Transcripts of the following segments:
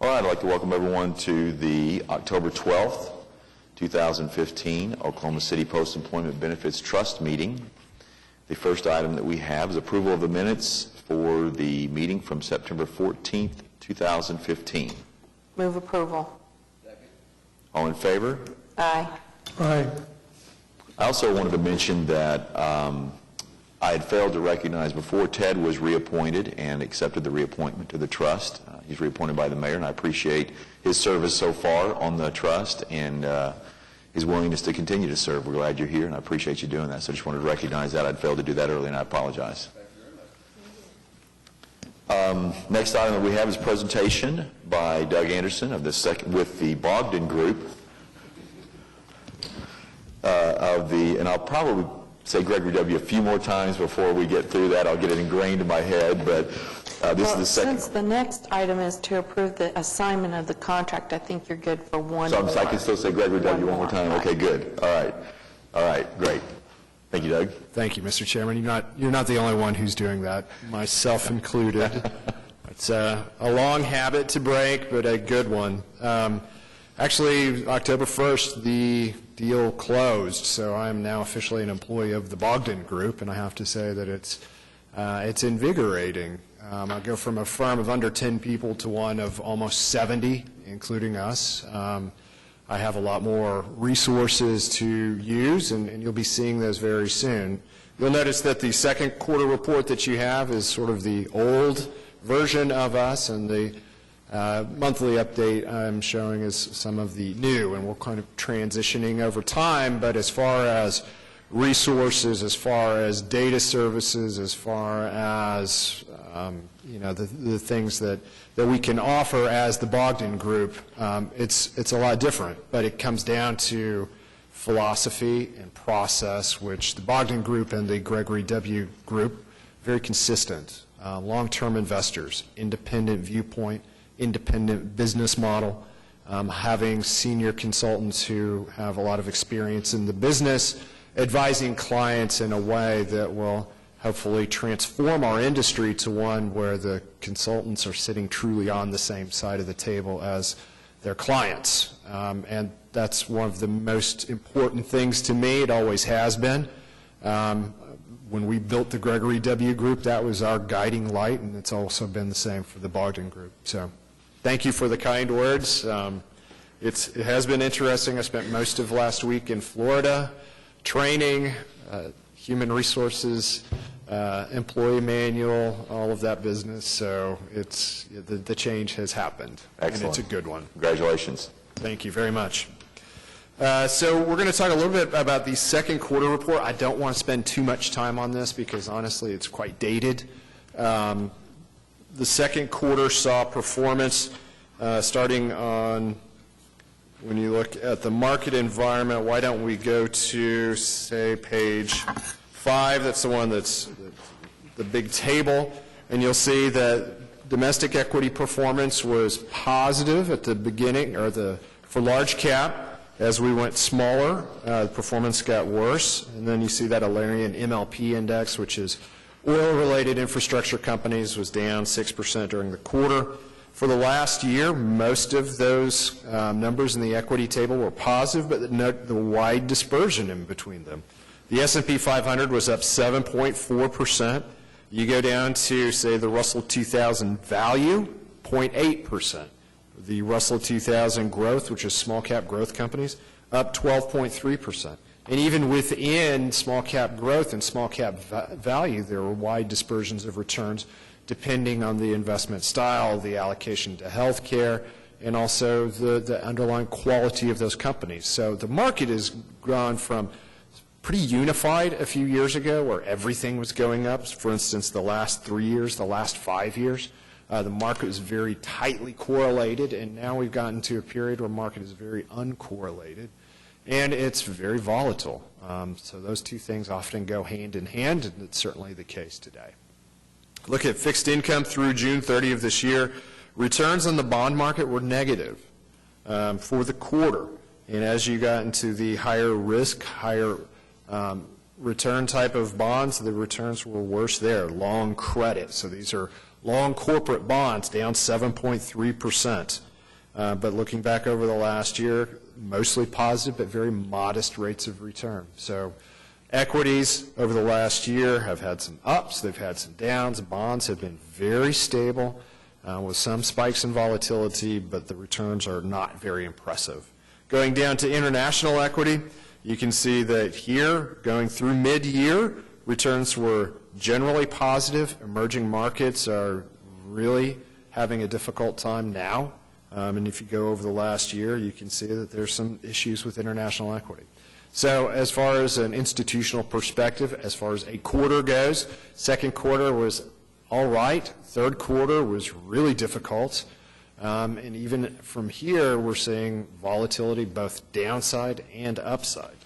All right, I'd like to welcome everyone to the October 12th, 2015 Oklahoma City Post-Employment Benefits Trust meeting. The first item that we have is approval of the minutes for the meeting from September 14th, 2015. Move approval. Second. All in favor? Aye. Aye. I also wanted to mention that I had failed to recognize before Ted was reappointed and accepted the reappointment to the trust. He's reappointed by the mayor, and I appreciate his service so far on the trust and his willingness to continue to serve. We're glad you're here, and I appreciate you doing that. So I just wanted to recognize that. I'd failed to do that earlier, and I apologize. Next item that we have is presentation by Doug Anderson of with the Bogdan Group and I'll probably say Gregory W. a few more times before we get through that. I'll get it ingrained in my head, but this is the second. Since the next item is to approve the assignment of the contract, I think you're good for one So more. I can still say Gregory W. one more time? Okay, good. All right, great. Thank you, Doug. Thank you, Mr. Chairman. You're not the only one who's doing that, myself included. It's a long habit to break, but a good one. Actually, October 1st, the deal closed, so I'm now officially an employee of the Bogdan Group, and I have to say that it's invigorating. I go from a firm of under 10 people to one of almost 70, including us. I have a lot more resources to use, and you'll be seeing those very soon. You'll notice that the second quarter report that you have is sort of the old version of us, and the monthly update I'm showing is some of the new, and we're kind of transitioning over time. But as far as resources, as far as data services, as far as the things that we can offer as the Bogdan Group, it's a lot different. But it comes down to philosophy and process, which the Bogdan Group and the Gregory W. Group very consistent. Long-term investors, independent viewpoint, independent business model, having senior consultants who have a lot of experience in the business, advising clients in a way that will hopefully transform our industry to one where the consultants are sitting truly on the same side of the table as their clients. And that's one of the most important things to me. It always has been. When we built the Gregory W. Group, that was our guiding light, and it's also been the same for the Bogdan Group. So thank you for the kind words. It has been interesting. I spent most of last week in Florida training, human resources, employee manual, all of that business. So the change has happened. Excellent. And it's a good one. Congratulations. Thank you very much. So we're going to talk a little bit about the second quarter report. I don't want to spend too much time on this because, honestly, it's quite dated. The second quarter saw performance starting on, when you look at the market environment, why don't we go to, say, page 5. That's the one that's the big table. And you'll see that domestic equity performance was positive at the beginning, or for large cap. As we went smaller, the performance got worse. And then you see that Alarian MLP index, which is oil-related infrastructure companies, was down 6% during the quarter. For the last year, most of those numbers in the equity table were positive, but note the wide dispersion in between them. The S&P 500 was up 7.4%. You go down to, say, the Russell 2000 value, 0.8%. The Russell 2000 growth, which is small cap growth companies, up 12.3%. And even within small cap growth and small cap value, there were wide dispersions of returns depending on the investment style, the allocation to healthcare, and also the underlying quality of those companies. So the market has gone from pretty unified a few years ago where everything was going up. For instance, the last 3 years, the last 5 years. The market was very tightly correlated, and now we've gotten to a period where market is very uncorrelated, and it's very volatile. So those two things often go hand in hand, and it's certainly the case today. Look at fixed income through June 30 of this year. Returns on the bond market were negative for the quarter, and as you got into the higher risk, higher return type of bonds, the returns were worse there. Long credit, so these are long corporate bonds, down 7.3%. But looking back over the last year, mostly positive, but very modest rates of return. So equities over the last year have had some ups, they've had some downs. Bonds have been very stable with some spikes in volatility, but the returns are not very impressive. Going down to international equity, you can see that here, going through mid-year, returns were generally positive. Emerging markets are really having a difficult time now. And if you go over the last year, you can see that there's some issues with international equity. So as far as an institutional perspective, as far as a quarter goes, second quarter was all right. Third quarter was really difficult. And even from here, we're seeing volatility both downside and upside.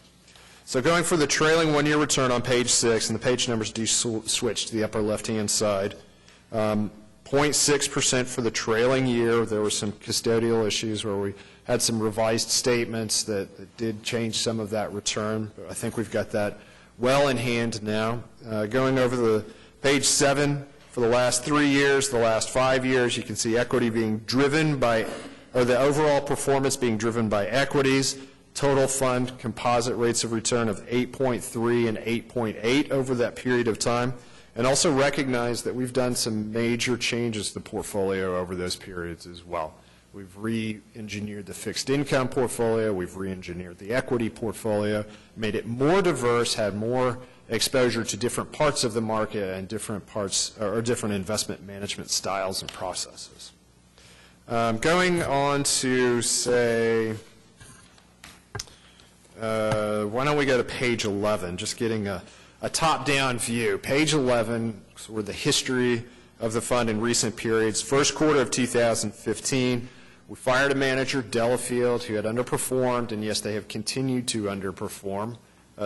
So going for the trailing one-year return on page 6, and the page numbers do switch to the upper left-hand side, 0.6% for the trailing year. There were some custodial issues where we had some revised statements that did change some of that return. But I think we've got that well in hand now. Going over the page 7, for the last 3 years, the last 5 years, you can see equity being driven by, or the overall performance being driven by equities. Total fund composite rates of return of 8.3 and 8.8 over that period of time. And also recognize that we've done some major changes to the portfolio over those periods as well. We've re-engineered the fixed income portfolio, we've re-engineered the equity portfolio, made it more diverse, had more exposure to different parts of the market and different parts, or different investment management styles and processes. Going on to, say, why don't we go to page 11, just getting a top-down view. Page 11, sort of the history of the fund in recent periods. First quarter of 2015, we fired a manager, Delafield, who had underperformed, and yes, they have continued to underperform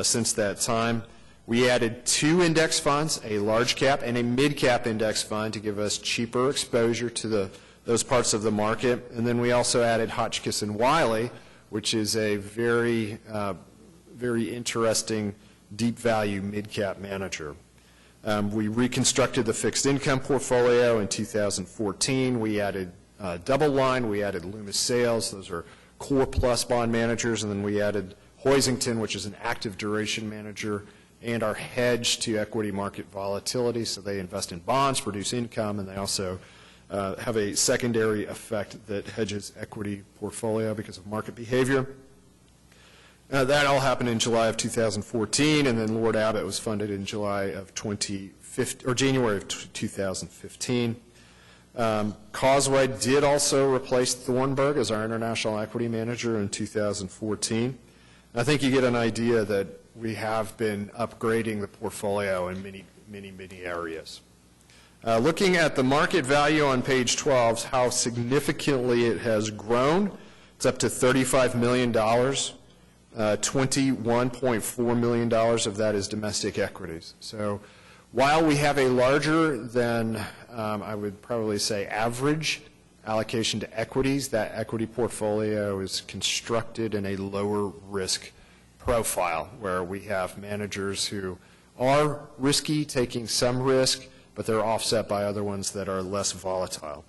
since that time. We added 2 index funds, a large cap and a mid cap index fund, to give us cheaper exposure to those parts of the market. And then we also added Hotchkiss & Wiley, which is a very interesting deep value mid cap manager. We reconstructed the fixed income portfolio in 2014. We added Double Line, we added Loomis Sales, those are core plus bond managers, and then we added Hoisington, which is an active duration manager, and our hedge to equity market volatility. So they invest in bonds, produce income, and they also have a secondary effect that hedges equity portfolio because of market behavior. That all happened in July of 2014, and then Lord Abbott was funded in January of 2015. Causeway did also replace Thornburg as our international equity manager in 2014. I think you get an idea that we have been upgrading the portfolio in many areas. Looking at the market value on page 12, how significantly it has grown. It's up to $35 million. $21.4 million of that is domestic equities. So while we have a larger than, I would probably say, average allocation to equities, that equity portfolio is constructed in a lower risk profile, where we have managers who are risky, taking some risk, but they're offset by other ones that are less volatile.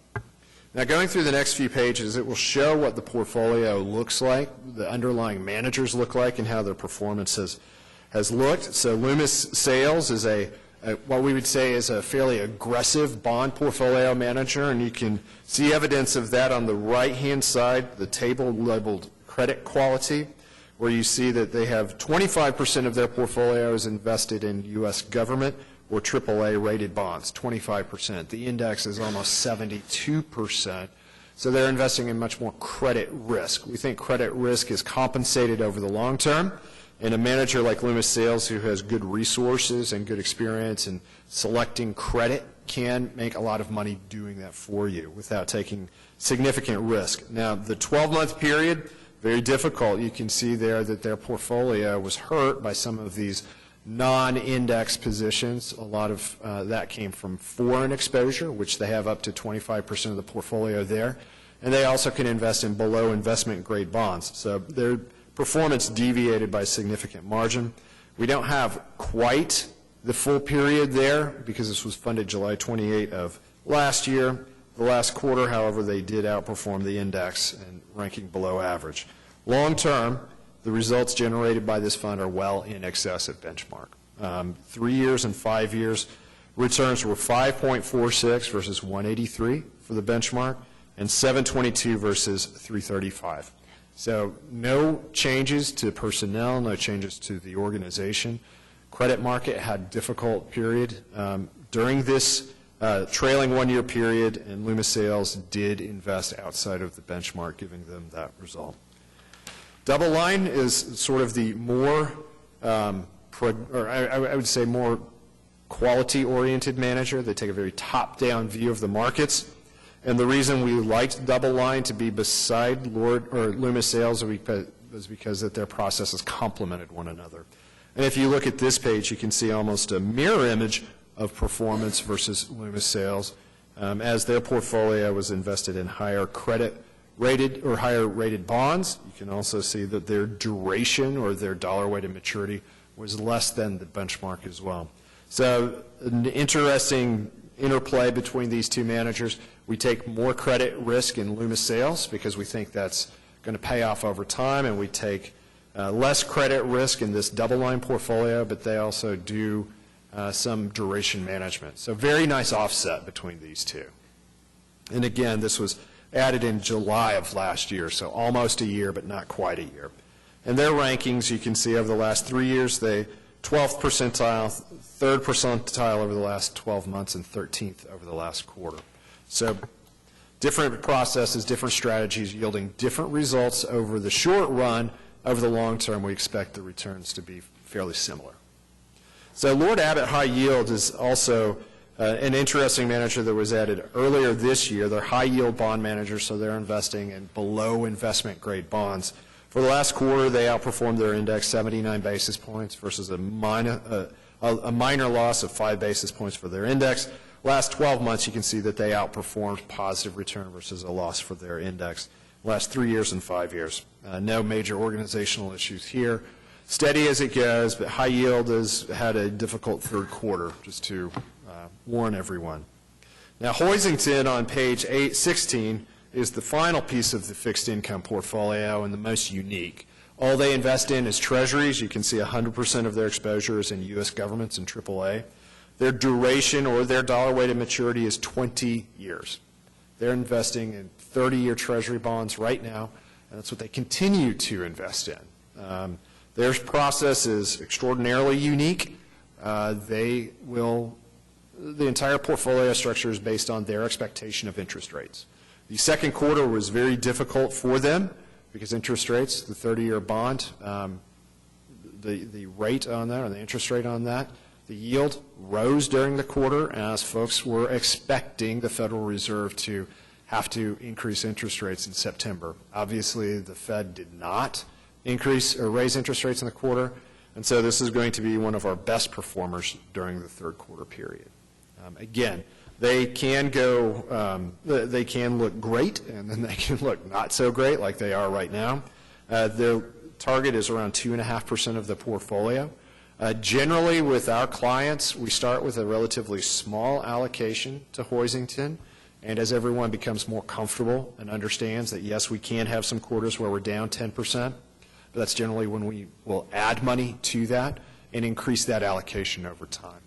Now, going through the next few pages, it will show what the portfolio looks like, the underlying managers look like, and how their performance has looked. So Loomis Sales is what we would say is a fairly aggressive bond portfolio manager, and you can see evidence of that on the right-hand side, the table labeled credit quality, where you see that they have 25% of their portfolio is invested in U.S. government or AAA rated bonds, 25%. The index is almost 72%. So they're investing in much more credit risk. We think credit risk is compensated over the long term, and a manager like Loomis Sales, who has good resources and good experience in selecting credit, can make a lot of money doing that for you without taking significant risk. Now, the 12-month period, very difficult. You can see there that their portfolio was hurt by some of these non-index positions. A lot of that came from foreign exposure, which they have up to 25% of the portfolio there. And they also can invest in below investment grade bonds. So their performance deviated by a significant margin. We don't have quite the full period there because this was funded July 28 of last year. The last quarter, however, they did outperform the index and ranking below average. Long term, the results generated by this fund are well in excess of benchmark. 3 years and 5 years, returns were 5.46 versus 183 for the benchmark, and 722 versus 335. So no changes to personnel, no changes to the organization. Credit market had a difficult period during this trailing one-year period, and Loomis Sayles did invest outside of the benchmark, giving them that result. Double Line is sort of the more, I would say more quality-oriented manager. They take a very top-down view of the markets. And the reason we liked Double Line to be beside Loomis Sayles was because that their processes complemented one another. And if you look at this page, you can see almost a mirror image of performance versus Loomis Sayles, as their portfolio was invested in higher credit rated or higher rated bonds. You can also see that their duration or their dollar weighted maturity was less than the benchmark as well. So an interesting interplay between these two managers. We take more credit risk in Loomis Sayles because we think that's going to pay off over time, and we take less credit risk in this Double Line portfolio, but they also do some duration management. So very nice offset between these two. And again, this was added in July of last year, so almost a year, but not quite a year. And their rankings, you can see over the last 3 years, they 12th percentile, 3rd percentile over the last 12 months, and 13th over the last quarter. So different processes, different strategies yielding different results over the short run. Over the long term, we expect the returns to be fairly similar. So Lord Abbett High Yield is also an interesting manager that was added earlier this year. They're high yield bond managers, so they're investing in below investment grade bonds. For the last quarter, they outperformed their index 79 basis points versus a minor loss of 5 basis points for their index. Last 12 months, you can see that they outperformed positive return versus a loss for their index. Last 3 years and 5 years. No major organizational issues here. Steady as it goes, but high yield has had a difficult third quarter, just to warn everyone. Now, Hoisington on page 16 is the final piece of the fixed income portfolio and the most unique. All they invest in is treasuries. You can see 100% of their exposure is in U.S. governments and AAA. Their duration or their dollar-weighted maturity is 20 years. They're investing in 30-year treasury bonds right now, and that's what they continue to invest in. Their process is extraordinarily unique. The entire portfolio structure is based on their expectation of interest rates. The second quarter was very difficult for them because interest rates, the 30-year bond, the rate on that, or the interest rate on that, the yield rose during the quarter as folks were expecting the Federal Reserve to have to increase interest rates in September. Obviously, the Fed did not increase or raise interest rates in the quarter, and so this is going to be one of our best performers during the third quarter period. Again, they can they can look great, and then they can look not so great like they are right now. Their target is around 2.5% of the portfolio. Generally, with our clients, we start with a relatively small allocation to Hoisington, and as everyone becomes more comfortable and understands that, yes, we can have some quarters where we're down 10%, but that's generally when we will add money to that and increase that allocation over time.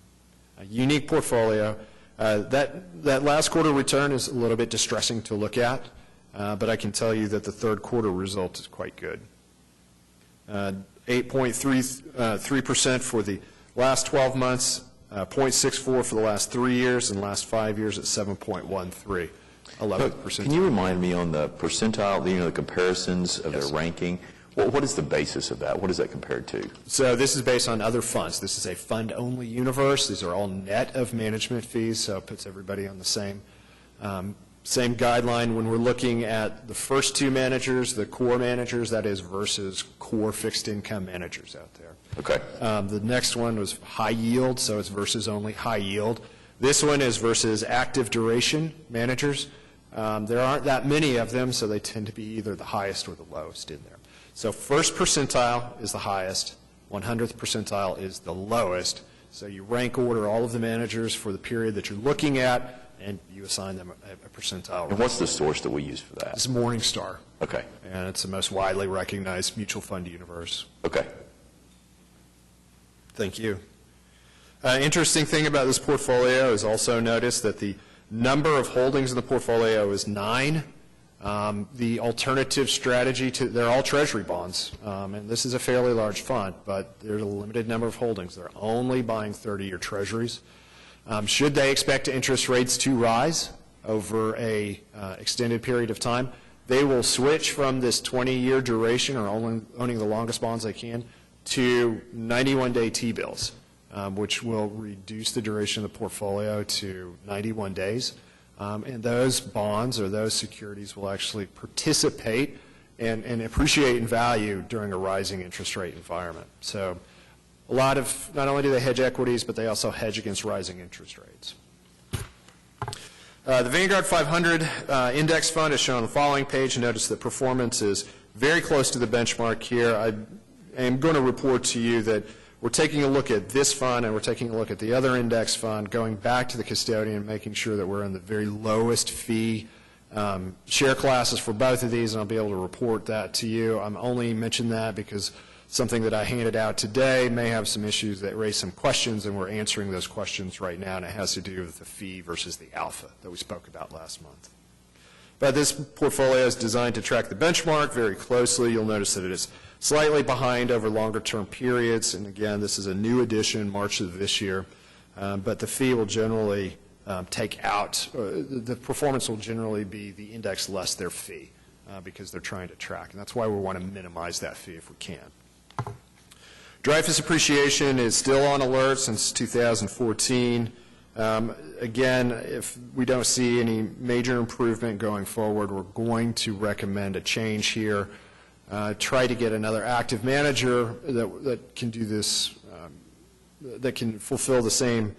A unique portfolio. That last quarter return is a little bit distressing to look at, but I can tell you that the third quarter result is quite good. 8.3% for the last 12 months, 0.64 for the last 3 years, and last 5 years at 7.13, 11%. Can you remind me on the percentile, the comparisons of their ranking? What is the basis of that? What is that compared to? So this is based on other funds. This is a fund-only universe. These are all net of management fees, so it puts everybody on the same guideline. When we're looking at the first two managers, the core managers, that is versus core fixed income managers out there. Okay. The next one was high yield, so it's versus only high yield. This one is versus active duration managers. There aren't that many of them, so they tend to be either the highest or the lowest in there. So first percentile is the highest, 100th percentile is the lowest. So you rank order all of the managers for the period that you're looking at. and you assign them a percentile. And what's the source that we use for that? It's Morningstar, Okay. and it's the most widely recognized mutual fund universe. Okay. Thank you. Interesting thing about this portfolio is also notice that the number of holdings in the portfolio is 9. The alternative strategy they're all treasury bonds, and this is a fairly large fund, but there's a limited number of holdings. They're only buying 30-year treasuries. Should they expect interest rates to rise over a extended period of time, they will switch from this 20-year duration, or owning the longest bonds they can, to 91-day T-bills, which will reduce the duration of the portfolio to 91 days. And those bonds or those securities will actually participate and appreciate in value during a rising interest rate environment. So a lot of, not only do they hedge equities, but they also hedge against rising interest rates. The Vanguard 500 index fund is shown on the following page. Notice that performance is very close to the benchmark here. I am going to report to you that we're taking a look at this fund and we're taking a look at the other index fund, going back to the custodian, making sure that we're in the very lowest fee share classes for both of these, and I'll be able to report that to you. I'm only mentioning that because something that I handed out today may have some issues that raise some questions, and we're answering those questions right now, and it has to do with the fee versus the alpha that we spoke about last month. But this portfolio is designed to track the benchmark very closely. You'll notice that it is slightly behind over longer-term periods, and again, this is a new addition, March of this year, but the fee will generally take out, the performance will generally be the index less their fee because they're trying to track, and that's why we want to minimize that fee if we can. Dreyfus appreciation is still on alert since 2014. Again, if we don't see any major improvement going forward, we're going to recommend a change here. Try to get another active manager that can do this, that can fulfill the same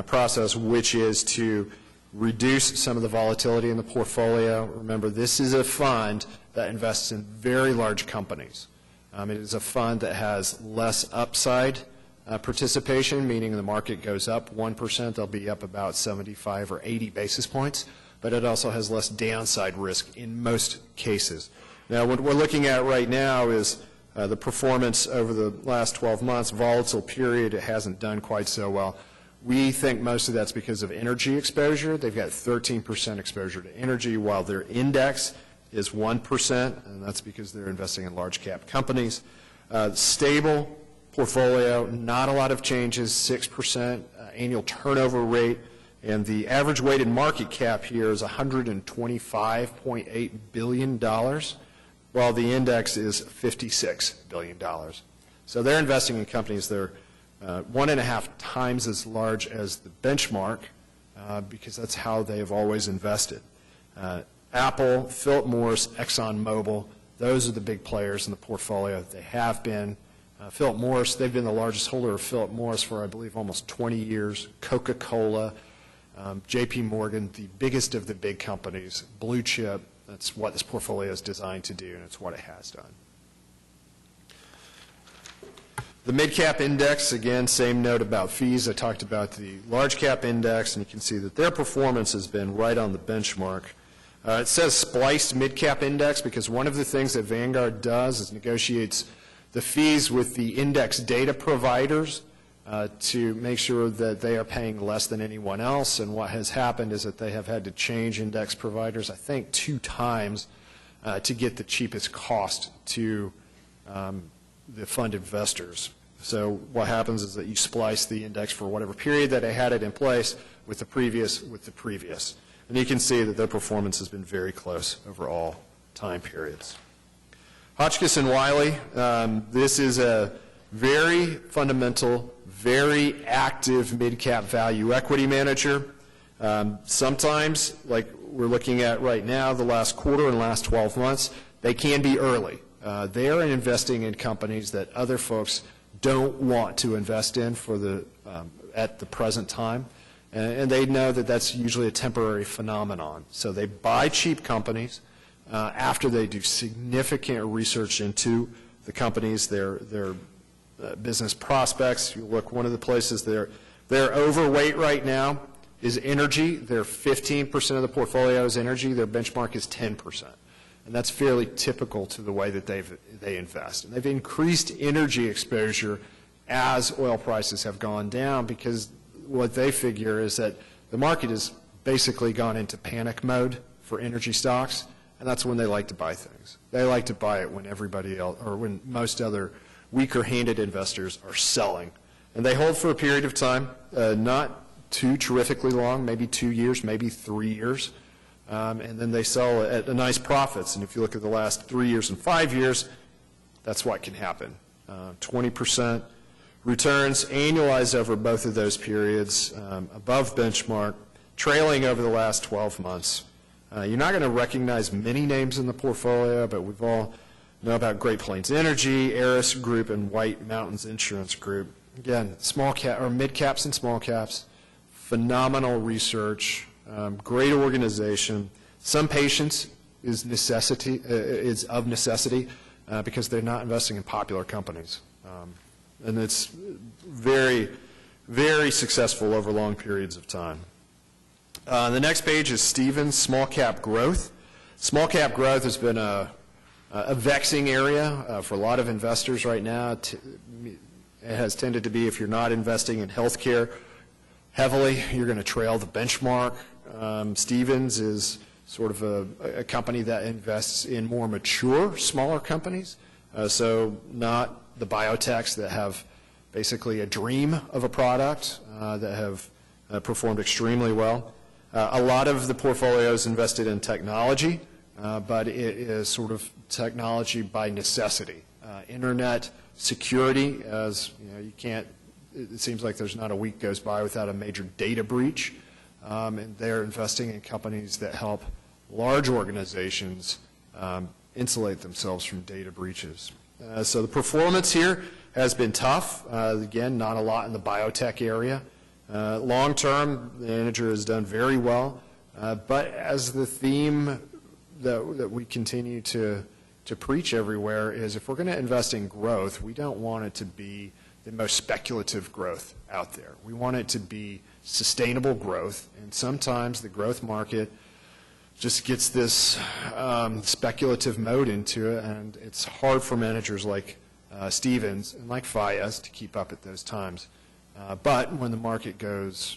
process, which is to reduce some of the volatility in the portfolio. Remember, this is a fund that invests in very large companies. It is a fund that has less upside participation, meaning the market goes up 1%, they'll be up about 75 or 80 basis points, but it also has less downside risk in most cases. Now, what we're looking at right now is the performance over the last 12 months, volatile period, it hasn't done quite so well. We think most of that's because of energy exposure. They've got 13% exposure to energy, while their index is 1%, and that's because they're investing in large cap companies. Stable portfolio, not a lot of changes, 6% annual turnover rate, and the average weighted market cap here is $125.8 billion, while the index is $56 billion. So they're investing in companies that are 1.5 times as large as the benchmark because that's how they have always invested. Apple, Philip Morris, ExxonMobil, those are the big players in the portfolio. They have been. Philip Morris, they've been the largest holder of Philip Morris for, I believe, almost 20 years. Coca-Cola, J.P. Morgan, the biggest of the big companies, blue chip. That's what this portfolio is designed to do, and it's what it has done. The mid-cap index, again, same note about fees. I talked about the large-cap index, and you can see that their performance has been right on the benchmark. It says spliced mid-cap index because one of the things that Vanguard does is negotiates the fees with the index data providers to make sure that they are paying less than anyone else. And what has happened is that they have had to change index providers, I think, 2 times to get the cheapest cost to the fund investors. So what happens is that you splice the index for whatever period that they had it in place with the previous. And you can see that their performance has been very close over all time periods. Hotchkiss & Wiley, this is a very fundamental, very active mid-cap value equity manager. Sometimes, like we're looking at right now, the last quarter and last 12 months, they can be early. They are investing in companies that other folks don't want to invest in for at the present time. And they know that that's usually a temporary phenomenon. So they buy cheap companies after they do significant research into the companies, their business prospects. You look, one of the places they're overweight right now is energy. Their 15% of the portfolio is energy. Their benchmark is 10%. And that's fairly typical to the way that they invest. And they've increased energy exposure as oil prices have gone down, because what they figure is that the market has basically gone into panic mode for energy stocks, and that's when they like to buy things. They like to buy it when everybody else, or when most other weaker-handed investors are selling. And they hold for a period of time, not too terrifically long, maybe 2 years, maybe 3 years, and then they sell at a nice profits. And if you look at the last 3 years and 5 years, that's what can happen. 20% returns annualized over both of those periods, above benchmark, trailing over the last 12 months. You're not going to recognize many names in the portfolio, but we've all know about Great Plains Energy, Aris Group, and White Mountains Insurance Group. Again, small cap or mid caps and small caps, phenomenal research, great organization. Some patience is of necessity because they're not investing in popular companies, and it's very, very successful over long periods of time. The next page is Stevens Small Cap Growth. Small cap growth has been a vexing area for a lot of investors right now. It has tended to be, if you're not investing in healthcare heavily, you're going to trail the benchmark. Stevens is sort of a company that invests in more mature, smaller companies, so not the biotechs that have basically a dream of a product that have performed extremely well. A lot of the portfolio is invested in technology, but it is sort of technology by necessity. Internet security, as you know, you can't, it seems like there's not a week goes by without a major data breach, and they're investing in companies that help large organizations insulate themselves from data breaches. So the performance here has been tough. Again, not a lot in the biotech area. Long term, the manager has done very well, but as the theme that we continue to preach everywhere is, if we're going to invest in growth, we don't want it to be the most speculative growth out there. We want it to be sustainable growth, and sometimes the growth market just gets this speculative mode into it, and it's hard for managers like Stevens and like Fayez to keep up at those times. But when the market goes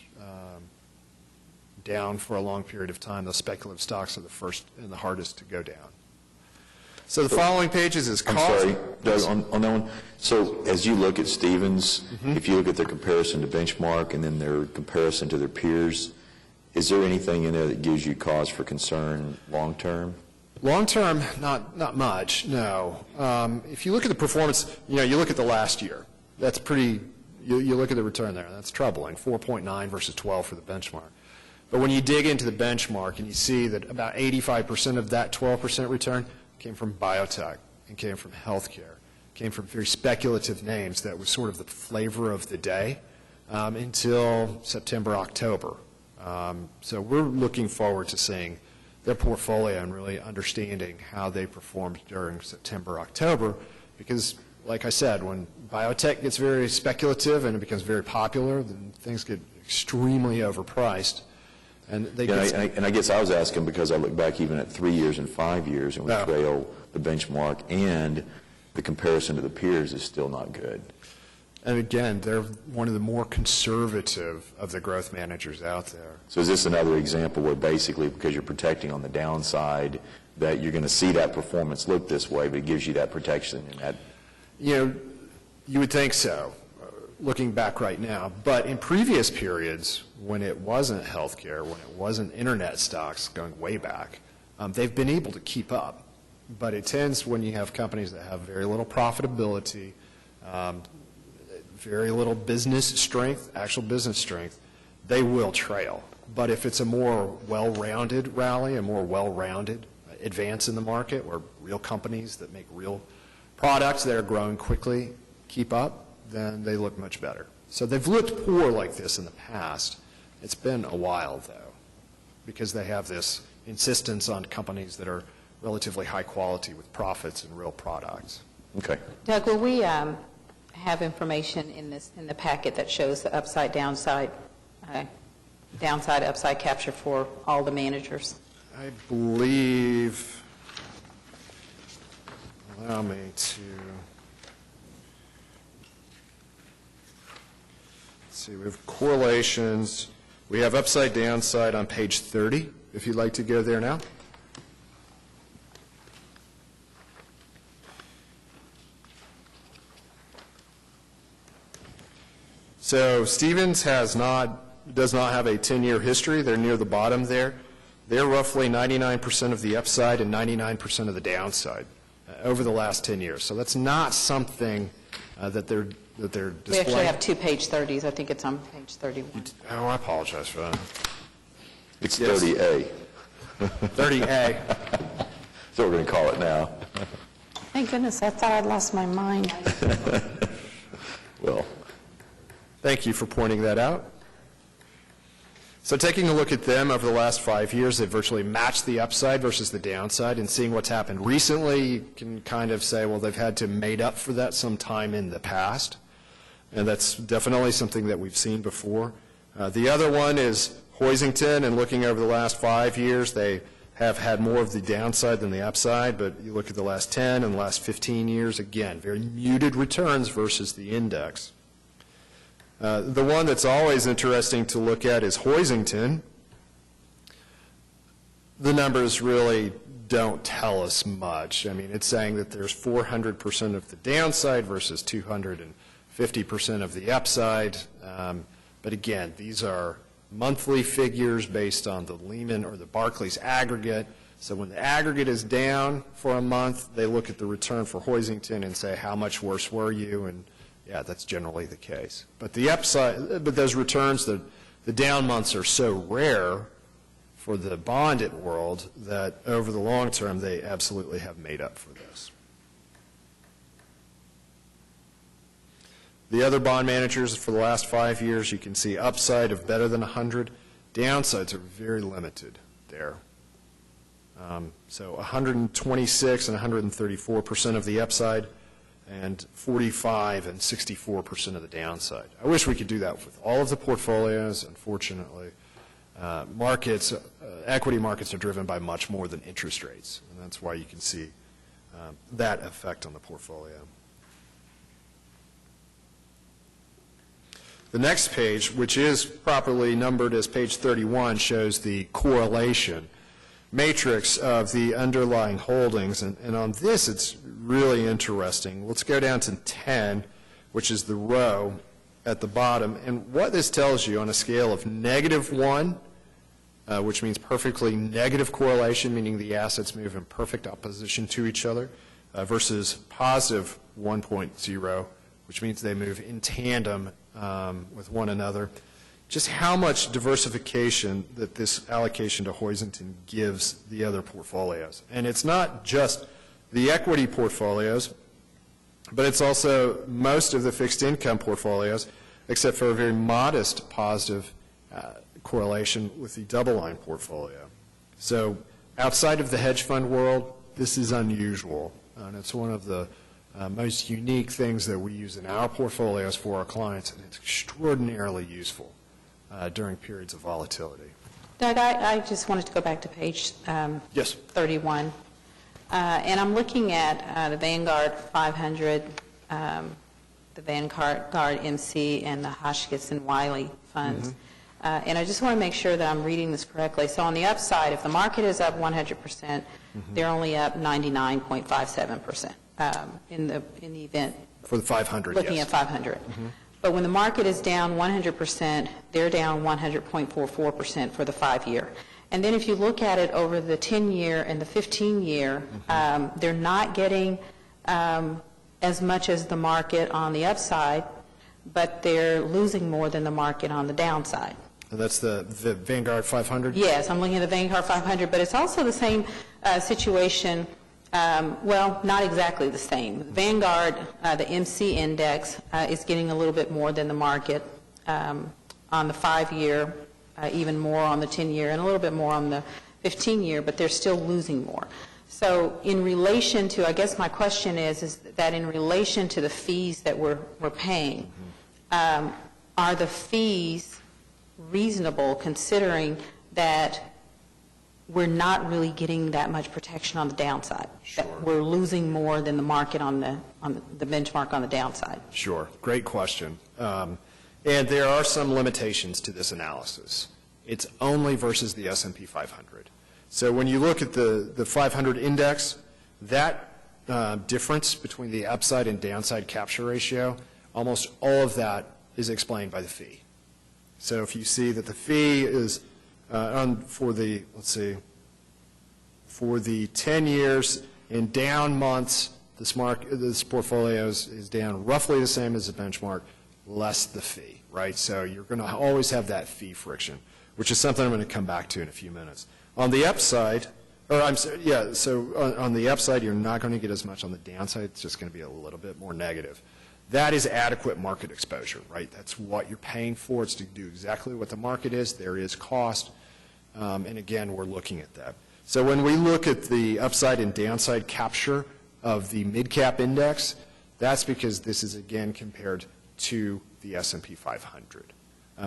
down for a long period of time, those speculative stocks are the first and the hardest to go down. So the following pages is cost. I'm sorry, Doug, on that one. So as you look at Stevens, if you look at their comparison to benchmark and then their comparison to their peers, is there anything in there that gives you cause for concern long term? Long term, not much, no. If you look at the performance, you look at the last year. That's pretty, you look at the return there. That's troubling, 4.9 versus 12 for the benchmark. But when you dig into the benchmark and you see that about 85% of that 12% return came from biotech and came from healthcare, came from very speculative names that was sort of the flavor of the day until September, October. So we're looking forward to seeing their portfolio and really understanding how they performed during September, October, because, like I said, when biotech gets very speculative and it becomes very popular, then things get extremely overpriced. And I guess I was asking because I look back even at 3 years and 5 years, and we trail the benchmark, and the comparison to the peers is still not good. And again, they're one of the more conservative of the growth managers out there. So is this another example where basically because you're protecting on the downside that you're going to see that performance look this way, but it gives you that protection? And that, you would think so, looking back right now. But in previous periods, when it wasn't healthcare, when it wasn't internet stocks going way back, they've been able to keep up. But it tends, when you have companies that have very little profitability, very little business strength, actual business strength, they will trail. But if it's a more well-rounded rally, a more well-rounded advance in the market, where real companies that make real products that are growing quickly keep up, then they look much better. So they've looked poor like this in the past. It's been a while, though, because they have this insistence on companies that are relatively high quality with profits and real products. okay. Doug, will we have information in the packet that shows the upside downside downside, upside capture for all the managers? I believe, allow me to, let's see, we have correlations. We have upside, downside on page 30, if you'd like to go there now. So Stevens does not have a 10-year history. They're near the bottom there. They're roughly 99% of the upside and 99% of the downside over the last 10 years. So that's not something that they're displaying. We actually have two page 30s. I think it's on page 31. Oh, I apologize for that. It's Yes. 30A. 30A. That's what we're going to call it now. Thank goodness, I thought I'd lost my mind. Well, Thank you for pointing that out. So taking a look at them over the last 5 years, they've virtually matched the upside versus the downside, and seeing what's happened recently, you can kind of say, well, they've had to made up for that sometime in the past, and that's definitely something that we've seen before. The other one is Hoisington, and looking over the last 5 years, they have had more of the downside than the upside, but you look at the last 10 and the last 15 years, again, very muted returns versus the index. The one that's always interesting to look at is Hoisington. The numbers really don't tell us much. I mean, it's saying that there's 400% of the downside versus 250% of the upside. But again, these are monthly figures based on the Lehman or the Barclays aggregate. So when the aggregate is down for a month, they look at the return for Hoisington and say, how much worse were you? And yeah, that's generally the case. But the upside, but those returns, the down months are so rare for the bonded world that over the long term, they absolutely have made up for this. The other bond managers for the last 5 years, you can see upside of better than 100. Downsides are very limited there. So 126 and 134% of the upside, and 45 and 64% of the downside. I wish we could do that with all of the portfolios. Unfortunately, equity markets are driven by much more than interest rates, and that's why you can see that effect on the portfolio. The next page, which is properly numbered as page 31, shows the correlation matrix of the underlying holdings. And on this, it's really interesting. Let's go down to 10, which is the row at the bottom. And what this tells you on a scale of -1, which means perfectly negative correlation, meaning the assets move in perfect opposition to each other, versus positive 1.0, which means they move in tandem with one another. Just how much diversification that this allocation to Hoisington gives the other portfolios. And it's not just the equity portfolios, but it's also most of the fixed income portfolios, except for a very modest positive correlation with the double line portfolio. So outside of the hedge fund world, this is unusual, and it's one of the most unique things that we use in our portfolios for our clients, and it's extraordinarily useful during periods of volatility. Doug, I just wanted to go back to page Yes. 31. And I'm looking at the Vanguard 500, the Vanguard MC, and the Hotchkiss and Wiley funds. And I just want to make sure that I'm reading this correctly. So on the upside, if the market is up 100%, they're only up 99.57% in the event. For the 500, Looking yes. at 500. But when the market is down 100%, they're down 100.44% for the 5-year. And then if you look at it over the 10-year and the 15-year, they're not getting as much as the market on the upside, but they're losing more than the market on the downside. And that's the Vanguard 500? Yes, I'm looking at the Vanguard 500, but it's also the same situation. Well, not exactly the same. Vanguard, the MC index, is getting a little bit more than the market on the 5-year, even more on the 10-year, and a little bit more on the 15-year, but they're still losing more. So in relation to, I guess my question is that in relation to the fees that we're paying, are the fees reasonable considering that we're not really getting that much protection on the downside. Sure. That we're losing more than the market on the benchmark on the downside. Sure. Great question. And there are some limitations to this analysis. It's only versus the S&P 500. So when you look at the 500 index, that difference between the upside and downside capture ratio, almost all of that is explained by the fee. So if you see that the fee is for the 10 years in down months, this portfolio is down roughly the same as the benchmark, less the fee, right? So you're going to always have that fee friction, which is something I'm going to come back to in a few minutes. On the upside, on the upside, you're not going to get as much. On the downside, it's just going to be a little bit more negative. That is adequate market exposure, right? That's what you're paying for. It's to do exactly what the market is. There is cost. And again, we're looking at that. So when we look at the upside and downside capture of the mid-cap index, that's because this is, again, compared to the S&P 500.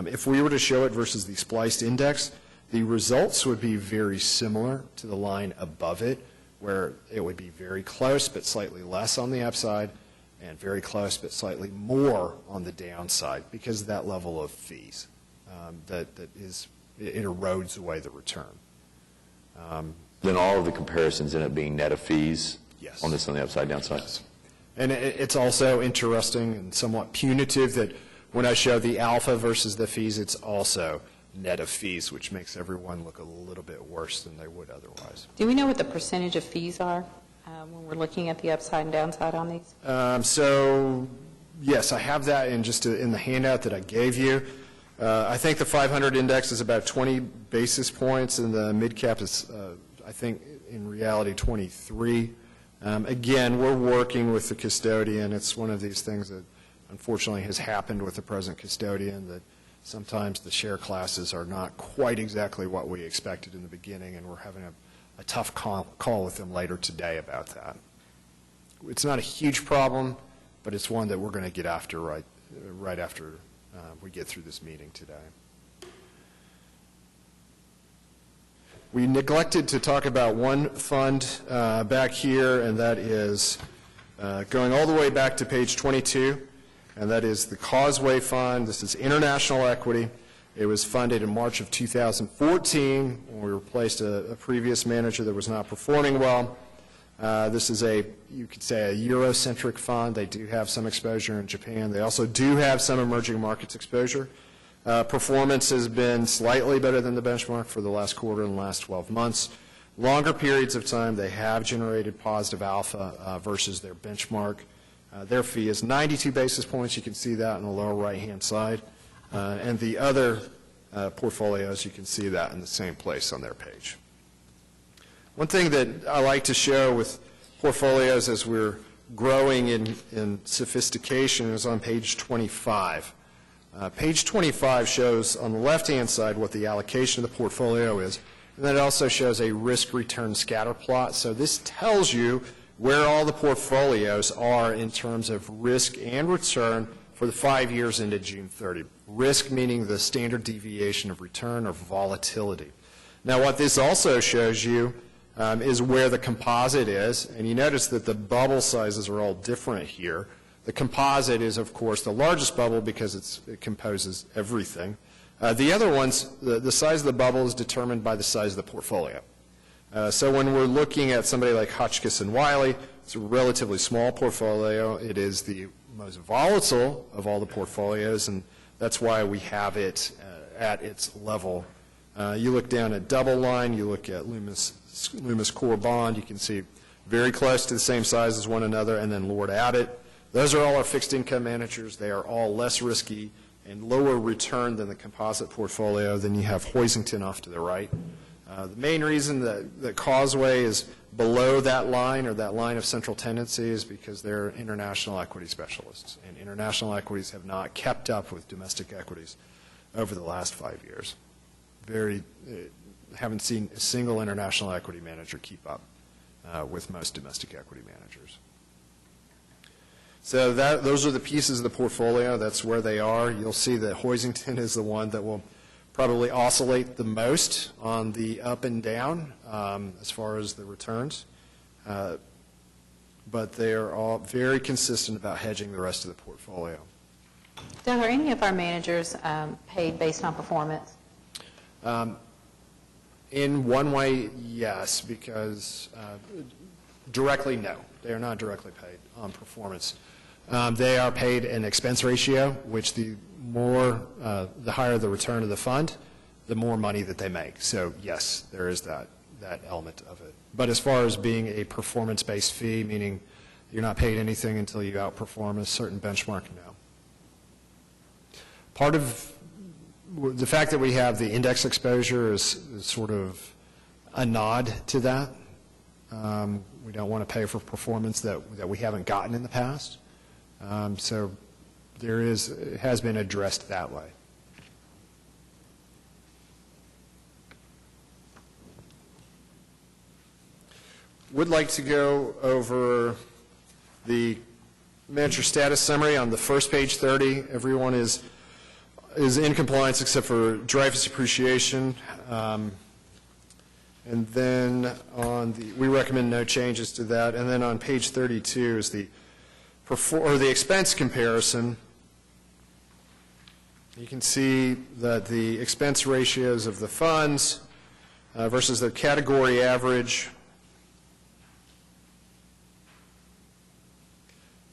If we were to show it versus the spliced index, the results would be very similar to the line above it, where it would be very close but slightly less on the upside and very close but slightly more on the downside because of that level of fees it erodes away the return. Then all of the comparisons end up being net of fees? Yes. On this on the upside downside? Yes. And it's also interesting and somewhat punitive that when I show the alpha versus the fees, it's also net of fees, which makes everyone look a little bit worse than they would otherwise. Do we know what the percentage of fees are when we're looking at the upside and downside on these? So, yes, I have that in the handout that I gave you. I think the 500 index is about 20 basis points, and the mid-cap is, I think, in reality, 23. Again, we're working with the custodian. It's one of these things that unfortunately has happened with the present custodian, that sometimes the share classes are not quite exactly what we expected in the beginning, and we're having a tough call with them later today about that. It's not a huge problem, but it's one that we're going to get after right after we get through this meeting today. We neglected to talk about one fund back here, and that is going all the way back to page 22, and that is the Causeway Fund. This is international equity. It was funded in March of 2014 when we replaced a previous manager that was not performing well. This is you could say, a Eurocentric fund. They do have some exposure in Japan. They also do have some emerging markets exposure. Performance has been slightly better than the benchmark for the last quarter and the last 12 months. Longer periods of time, they have generated positive alpha versus their benchmark. Their fee is 92 basis points. You can see that on the lower right-hand side. And the other portfolios, you can see that in the same place on their page. One thing that I like to show with portfolios as we're growing in sophistication is on page 25. Page 25 shows on the left-hand side what the allocation of the portfolio is, and then it also shows a risk-return scatter plot. So this tells you where all the portfolios are in terms of risk and return for the 5 years into June 30. Risk meaning the standard deviation of return or volatility. Now what this also shows you is where the composite is, and you notice that the bubble sizes are all different here. The composite is, of course, the largest bubble because it composes everything. The other ones, the size of the bubble is determined by the size of the portfolio. So when we're looking at somebody like Hotchkiss and Wiley, it's a relatively small portfolio. It is the most volatile of all the portfolios, and that's why we have it at its level. You look down at Double Line, you look at Loomis Core Bond, you can see very close to the same size as one another, and then Lord Abbott. Those are all our fixed income managers. They are all less risky and lower return than the composite portfolio. Then you have Hoisington off to the right. The main reason that Causeway is below that line or that line of central tendency is because they're international equity specialists, and international equities have not kept up with domestic equities over the last 5 years. Haven't seen a single international equity manager keep up with most domestic equity managers. So those are the pieces of the portfolio. That's where they are. You'll see that Hoisington is the one that will probably oscillate the most on the up and down as far as the returns. But they are all very consistent about hedging the rest of the portfolio. Doug, are any of our managers paid based on performance? In one way, yes, because directly, no. They are not directly paid on performance. They are paid an expense ratio, which the higher the return of the fund, the more money that they make. So yes, there is that element of it. But as far as being a performance-based fee, meaning you're not paid anything until you outperform a certain benchmark, no. Part of the fact that we have the index exposure is sort of a nod to that. We don't want to pay for performance that we haven't gotten in the past. So it has been addressed that way. Would like to go over the manager status summary on the first page 30. Everyone is in compliance except for Dreyfus appreciation. And then we recommend no changes to that. And then on page 32 is the expense comparison. You can see that the expense ratios of the funds versus their category average,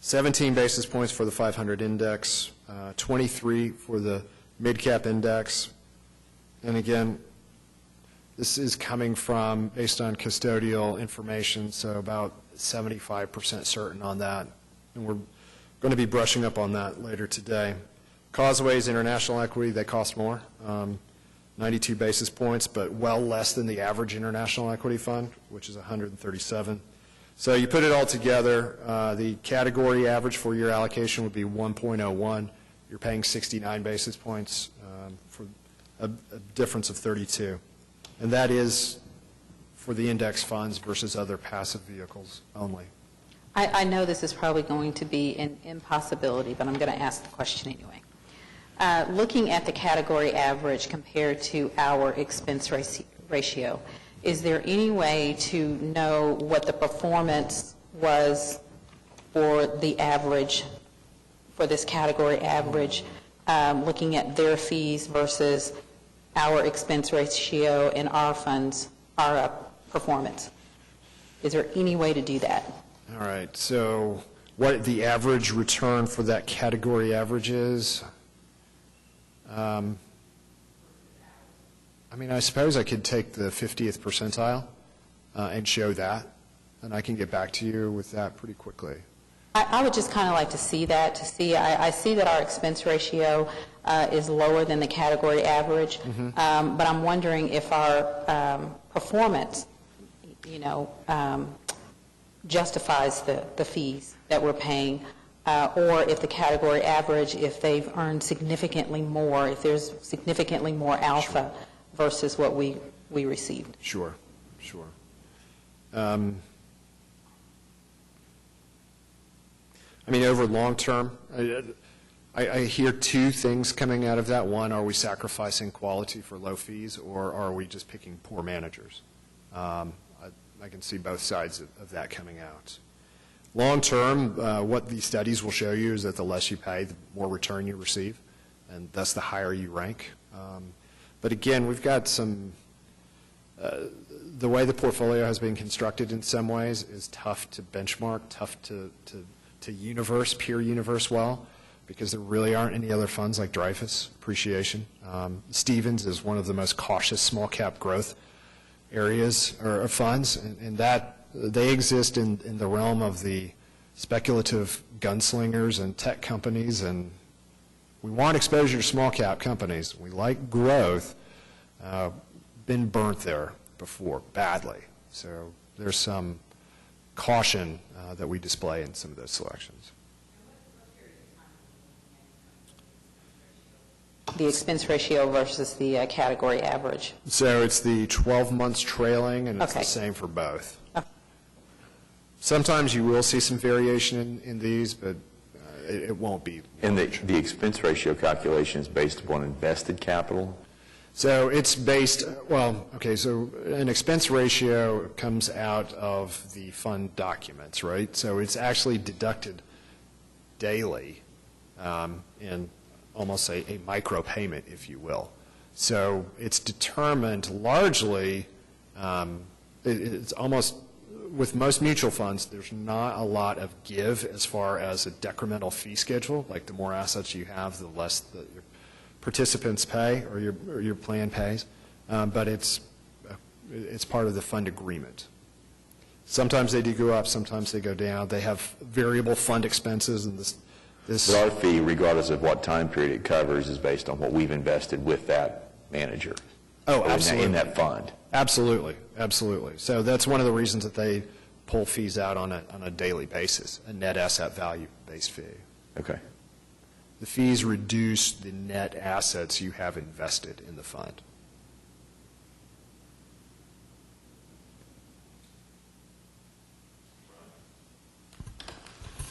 17 basis points for the 500 index, 23 for the mid-cap index. And again, this is coming from based on custodial information, so about 75% certain on that. And we're going to be brushing up on that later today. Causeway's international equity, they cost more, 92 basis points, but well less than the average international equity fund, which is 137. So you put it all together, the category average for your allocation would be 1.01. You're paying 69 basis points for a difference of 32. And that is for the index funds versus other passive vehicles only. I know this is probably going to be an impossibility, but I'm going to ask the question anyway. Looking at the category average compared to our expense ratio, is there any way to know what the performance was for the average, for this category average, looking at their fees versus our expense ratio and our funds, our performance? Is there any way to do that? All right, so what the average return for that category average is? I suppose I could take the 50th percentile and show that, and I can get back to you with that pretty quickly. I would just kind of like to see that, I see that our expense ratio is lower than the category average, but I'm wondering if our performance, justifies the fees that we're paying, or if the category average, if they've earned significantly more, if there's significantly more alpha versus what we received. Sure. Over long term, I hear two things coming out of that. One, are we sacrificing quality for low fees, or are we just picking poor managers? I can see both sides of that coming out. Long term, what these studies will show you is that the less you pay, the more return you receive, and thus the higher you rank. But again, we've got some, the way the portfolio has been constructed in some ways is tough to benchmark, tough to peer universe well, because there really aren't any other funds like Dreyfus appreciation. Stevens is one of the most cautious small cap growth areas or funds, and that they exist in the realm of the speculative gunslingers and tech companies, and we want exposure to small cap companies. We like growth. Been burnt there before badly, so there's some caution that we display in some of those selections. The expense ratio versus the category average. So it's the 12 months trailing, and it's the same for both. Okay. Sometimes you will see some variation in these, but it won't be. And the expense ratio calculation is based upon invested capital? So it's based, well, okay, so an expense ratio comes out of the fund documents, right? So it's actually deducted daily in almost a micro payment, if you will. So it's determined largely, it's almost, with most mutual funds, there's not a lot of give as far as a decremental fee schedule. Like the more assets you have, the less your participants pay or your plan pays. But it's part of the fund agreement. Sometimes they do go up, sometimes they go down. They have variable fund expenses, and this. But our fee, regardless of what time period it covers, is based on what we've invested with that manager. Oh, absolutely. In that fund. Absolutely, absolutely. So that's one of the reasons that they pull fees out on a daily basis, a net asset value-based fee. Okay. The fees reduce the net assets you have invested in the fund.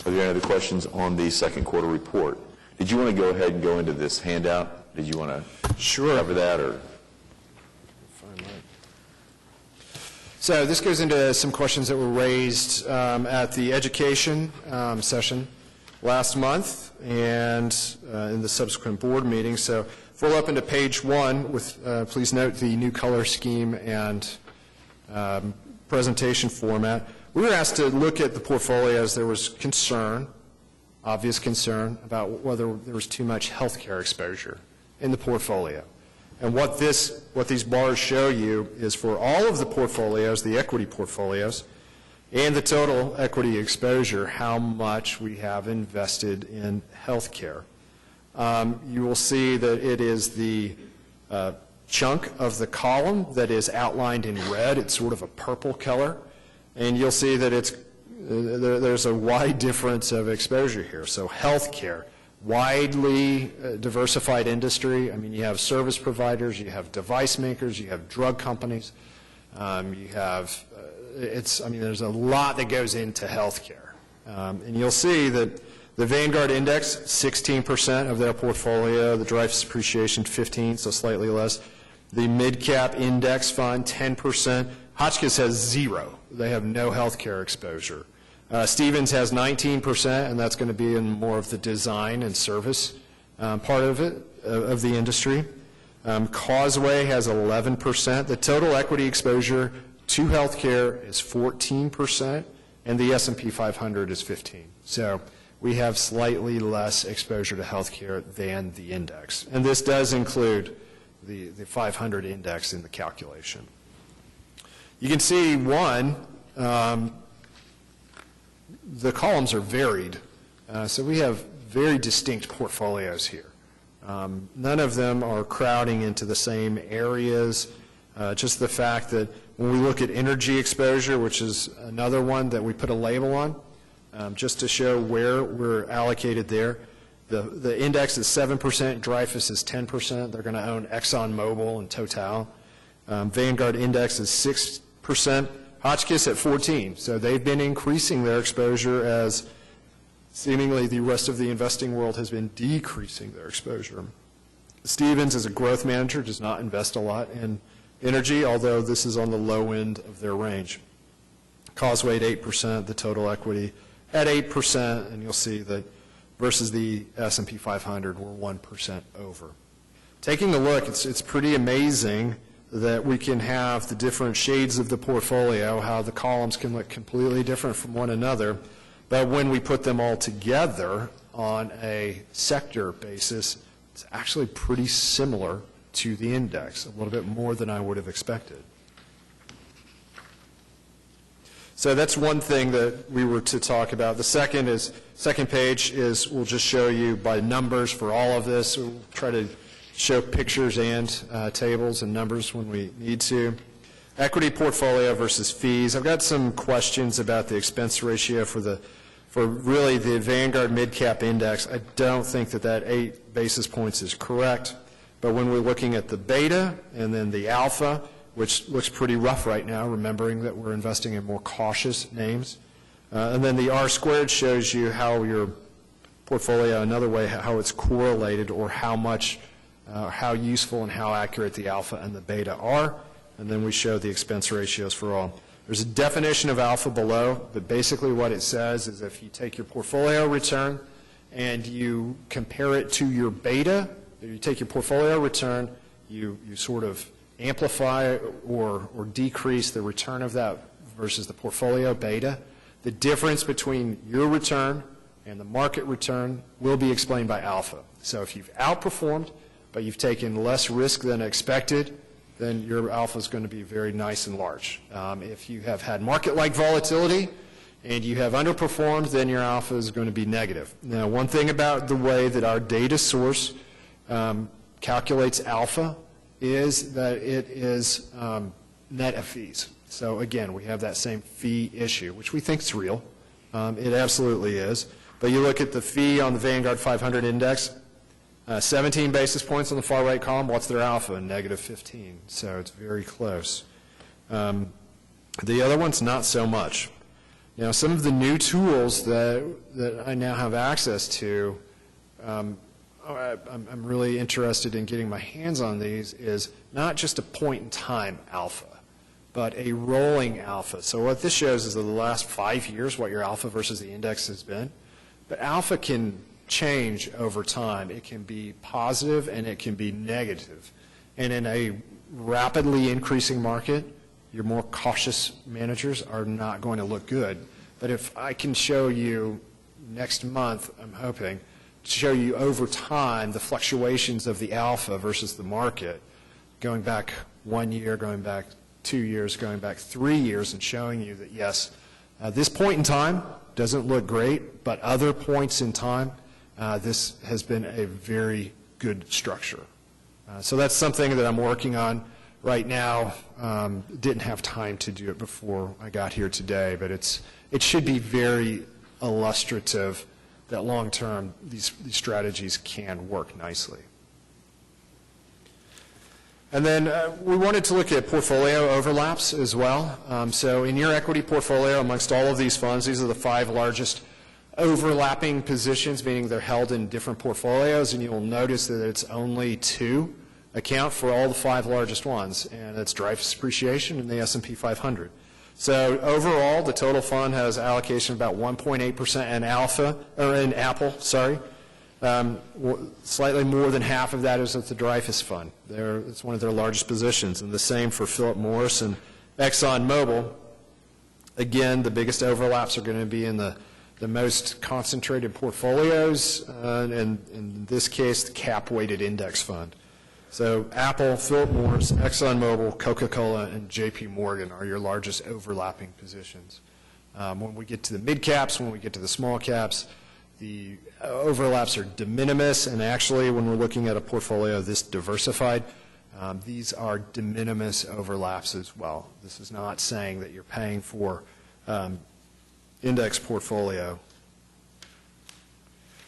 Are there any other questions on the second quarter report? Did you want to go ahead and go into this handout? Did you want to cover that, or? So this goes into some questions that were raised at the education session last month and in the subsequent board meeting. So if we'll open to page 1, with please note the new color scheme and presentation format. We were asked to look at the portfolios. There was concern, obvious concern, about whether there was too much healthcare exposure in the portfolio. And what these bars show you is for all of the portfolios, the equity portfolios, and the total equity exposure, how much we have invested in healthcare. You will see that it is the chunk of the column that is outlined in red. It's sort of a purple color. And you'll see that there's a wide difference of exposure here. So healthcare, widely diversified industry. I mean, you have service providers, you have device makers, you have drug companies. You have, there's a lot that goes into healthcare. And you'll see that the Vanguard Index, 16% of their portfolio, the Dreyfus Appreciation, 15%, so slightly less. The Mid-Cap Index Fund, 10%. Hotchkiss has 0. They have no healthcare exposure. Stevens has 19%, and that's going to be in more of the design and service part of it, of the industry. Causeway has 11%. The total equity exposure to healthcare is 14%, and the S&P 500 is 15%. So we have slightly less exposure to healthcare than the index. And this does include the 500 index in the calculation. You can see, one, the columns are varied. So we have very distinct portfolios here. None of them are crowding into the same areas. Just the fact that when we look at energy exposure, which is another one that we put a label on, just to show where we're allocated there, the index is 7%, Dreyfus is 10%. They're going to own ExxonMobil and Total. Vanguard Index is 6%, Hotchkiss at 14%. So they've been increasing their exposure as seemingly the rest of the investing world has been decreasing their exposure. Stevens, as a growth manager, does not invest a lot in energy, although this is on the low end of their range. Causeway at 8%, the total equity at 8%, and you'll see that versus the S&P 500, we're 1% over. Taking a look, it's pretty amazing that we can have the different shades of the portfolio, how the columns can look completely different from one another, but when we put them all together on a sector basis, it's actually pretty similar to the index, a little bit more than I would have expected. So that's one thing that we were to talk about. The second page is, we'll just show you by numbers for all of this. We'll try to show pictures and tables and numbers when we need to. Equity portfolio versus fees. I've got some questions about the expense ratio for really the Vanguard Mid-Cap Index. I don't think that 8 basis points is correct. But when we're looking at the beta and then the alpha, which looks pretty rough right now, remembering that we're investing in more cautious names. And then the R-squared shows you how your portfolio, another way, how it's correlated or how much how useful and how accurate the alpha and the beta are, and then we show the expense ratios for all. There's a definition of alpha below, but basically what it says is if you take your portfolio return and you compare it to your beta, you take your portfolio return, you sort of amplify or decrease the return of that versus the portfolio beta, the difference between your return and the market return will be explained by alpha. So if you've outperformed, but you've taken less risk than expected, then your alpha is going to be very nice and large. If you have had market-like volatility and you have underperformed, then your alpha is going to be negative. Now, one thing about the way that our data source calculates alpha is that it is net of fees. So again, we have that same fee issue, which we think is real. It absolutely is. But you look at the fee on the Vanguard 500 index, 17 basis points on the far right column. What's their alpha? Negative 15. So it's very close. The other one's not so much. Now, some of the new tools that I now have access to, I'm really interested in getting my hands on these, is not just a point-in-time alpha, but a rolling alpha. So what this shows is that the last 5 years, what your alpha versus the index has been. But alpha can change over time. It can be positive and it can be negative. And in a rapidly increasing market, your more cautious managers are not going to look good. But if I can show you next month, I'm hoping, show you over time the fluctuations of the alpha versus the market, going back 1 year, going back 2 years, going back 3 years, and showing you that, yes, this point in time doesn't look great, but other points in time, this has been a very good structure. So that's something that I'm working on right now. Didn't have time to do it before I got here today, but it should be very illustrative that long-term these strategies can work nicely. And then we wanted to look at portfolio overlaps as well. So in your equity portfolio, amongst all of these funds, these are the 5 largest overlapping positions, meaning they're held in different portfolios, and you'll notice that it's only 2 account for all the 5 largest ones, and it's Dreyfus Appreciation and the S&P 500. So overall, the total fund has allocation of about 1.8% in Apple, slightly more than half of that is at the Dreyfus Fund. It's one of their largest positions, and the same for Philip Morris and ExxonMobil. Again, the biggest overlaps are going to be in the most concentrated portfolios, and in this case, the cap-weighted index fund. So Apple, Philip Morris, ExxonMobil, Coca-Cola, and J.P. Morgan are your largest overlapping positions. When we get to the mid-caps, when we get to the small caps, the overlaps are de minimis, and actually when we're looking at a portfolio this diversified, these are de minimis overlaps as well. This is not saying that you're paying for index portfolio.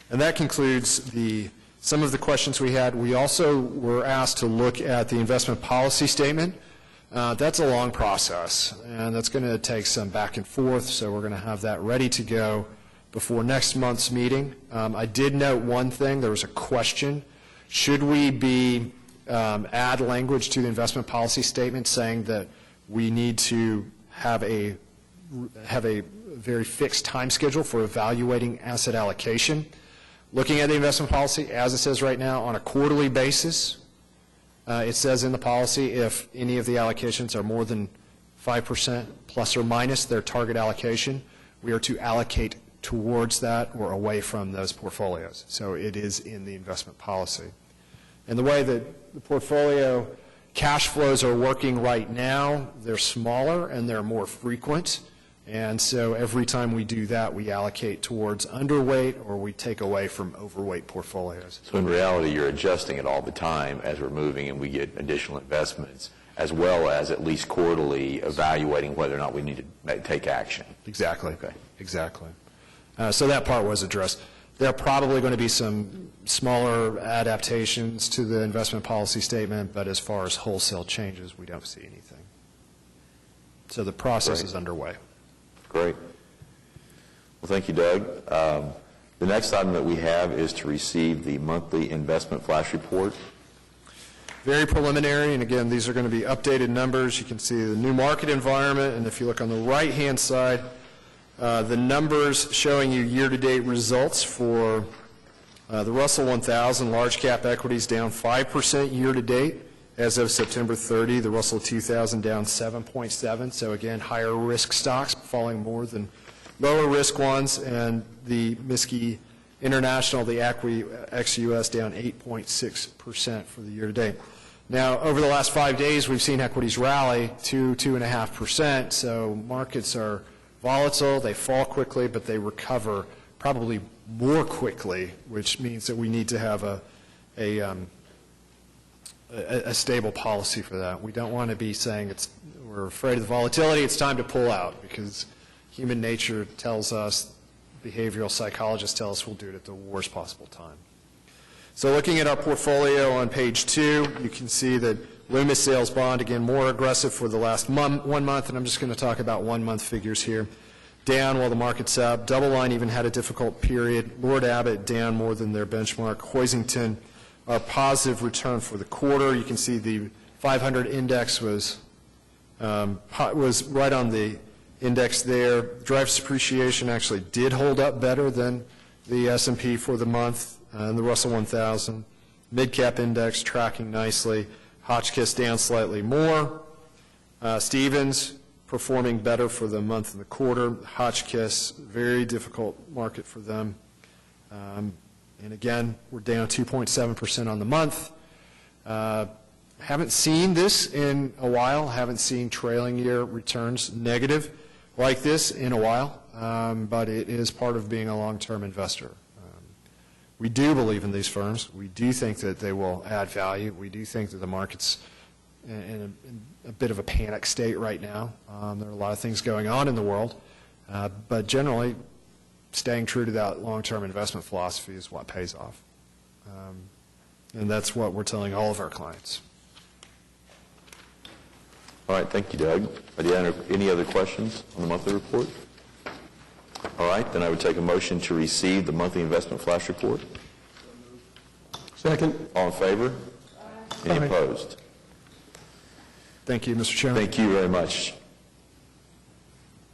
And that concludes some of the questions we had. We also were asked to look at the investment policy statement. That's a long process, and that's going to take some back and forth, so we're going to have that ready to go before next month's meeting. I did note one thing. There was a question. Should we add language to the investment policy statement saying that we need to have a very fixed time schedule for evaluating asset allocation? Looking at the investment policy, as it says right now, on a quarterly basis, it says in the policy if any of the allocations are more than 5% plus or minus their target allocation, we are to allocate towards that or away from those portfolios. So it is in the investment policy. And the way that the portfolio cash flows are working right now, they're smaller and they're more frequent. And so every time we do that, we allocate towards underweight or we take away from overweight portfolios. So in reality, you're adjusting it all the time as we're moving and we get additional investments, as well as at least quarterly evaluating whether or not we need to take action. Exactly. Okay. Exactly. So that part was addressed. There are probably going to be some smaller adaptations to the investment policy statement, but as far as wholesale changes, we don't see anything. So the process is underway. Great. Well, thank you, Doug. The next item that we have is to receive the monthly investment flash report. very preliminary, and again, these are going to be updated numbers. You can see the new market environment, and if you look on the right-hand side, the numbers showing you year-to-date results for the Russell 1000, large cap equities down 5% year-to-date as of September 30. The Russell 2000 down 7.7, so again, higher risk stocks falling more than lower risk ones, and the MSCI International, the ex-US, down 8.6% for the year-to-date. Now, over the last 5 days, we've seen equities rally 2.5%, so markets are volatile, they fall quickly, but they recover probably more quickly, which means that we need to have a stable policy for that. We don't want to be saying we're afraid of the volatility, it's time to pull out, because human nature tells us, behavioral psychologists tell us we'll do it at the worst possible time. So looking at our portfolio on page 2, you can see that Loomis sales bond, again, more aggressive for the last 1 month, and I'm just going to talk about 1 month figures here. Down while the market's up. Double Line even had a difficult period. Lord Abbott down more than their benchmark. Hoisington, our positive return for the quarter. You can see the 500 index was right on the index there. Drivers appreciation actually did hold up better than the S&P for the month, and the Russell 1000. Mid-cap index tracking nicely. Hotchkiss down slightly more. Stevens performing better for the month and the quarter. Hotchkiss, very difficult market for them. And again, we're down 2.7% on the month. Haven't seen this in a while. Haven't seen trailing year returns negative like this in a while, but it is part of being a long-term investor. We do believe in these firms. We do think that they will add value. We do think that the market's in a bit of a panic state right now. There are a lot of things going on in the world, but generally, staying true to that long-term investment philosophy is what pays off. And that's what we're telling all of our clients. All right, thank you, Doug. Are there any other questions on the monthly report? All right, then I would take a motion to receive the monthly investment flash report. Second. All in favor? Any Aye. opposed? Thank you, Mr. Chairman. Thank you very much.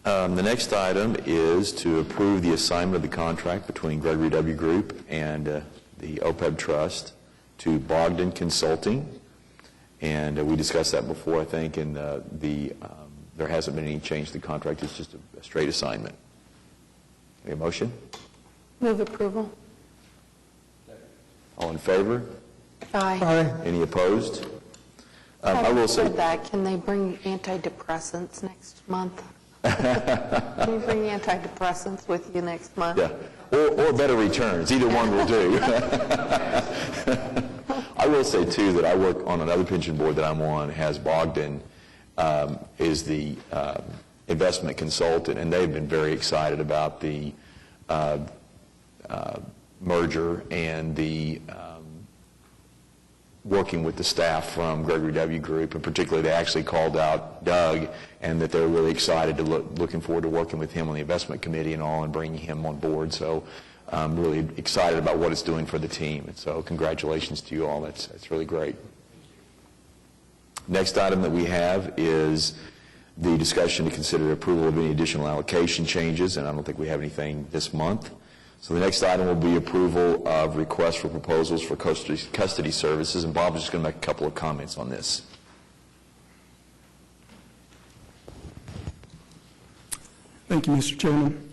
The next item is to approve the assignment of the contract between Gregory W. Group and the Opebt Trust to Bogdan Consulting. And we discussed that before, I think, and there hasn't been any change to the contract. It's just a straight assignment. Any motion? Move approval. All in favor? Aye. Aye. Any opposed? I will say, Having said that, can they bring antidepressants next month? Can you bring antidepressants with you next month? yeah, or better returns. Either one will do. I will say, too, that I work on another pension board that I'm on, has Bogdan, is the investment consultant, and they've been very excited about the merger and the working with the staff from Gregory W. Group, and particularly they actually called out Doug, and that they're really excited to looking forward to working with him on the investment committee and all, and bringing him on board. So I'm really excited about what it's doing for the team. And so congratulations to you all. That's really great. Next item that we have is the discussion to consider approval of any additional allocation changes, and I don't think we have anything this month. So the next item will be approval of requests for proposals for custody services, and Bob is just going to make a couple of comments on this. Thank you, Mr. Chairman.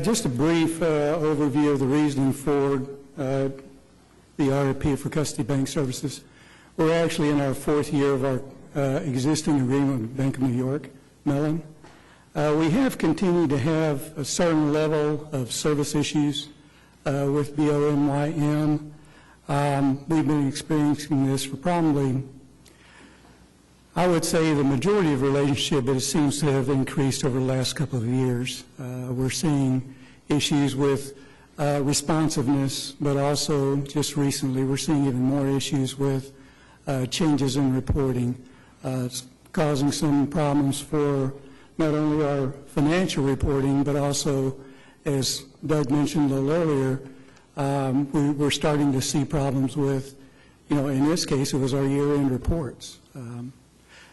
Just a brief overview of the reasoning for the RFP for custody bank services. We're actually in our 4th year of our existing agreement with Bank of New York, Mellon. We have continued to have a certain level of service issues with BONYM. We've been experiencing this for probably, I would say, the majority of the relationship, but it seems to have increased over the last couple of years. We're seeing issues with responsiveness, but also just recently we're seeing even more issues with changes in reporting. It's causing some problems for not only our financial reporting, but also, as Doug mentioned a little earlier, we're starting to see problems with in this case, it was our year-end reports.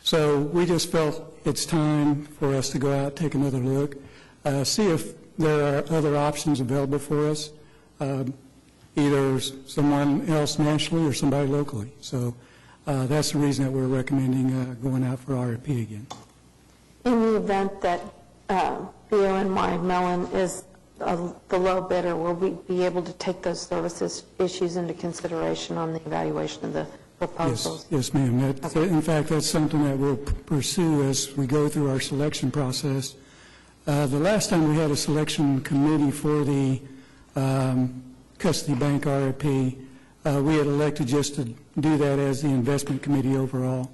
So we just felt it's time for us to go out, take another look, see if there are other options available for us, either someone else nationally or somebody locally. So that's the reason that we're recommending going out for RFP again. In the event that BONY Mellon is the low bidder, will we be able to take those services issues into consideration on the evaluation of the proposals? Yes, ma'am. In fact, that's something that we'll pursue as we go through our selection process. The last time we had a selection committee for the custody bank RFP, we had elected just to do that as the investment committee overall.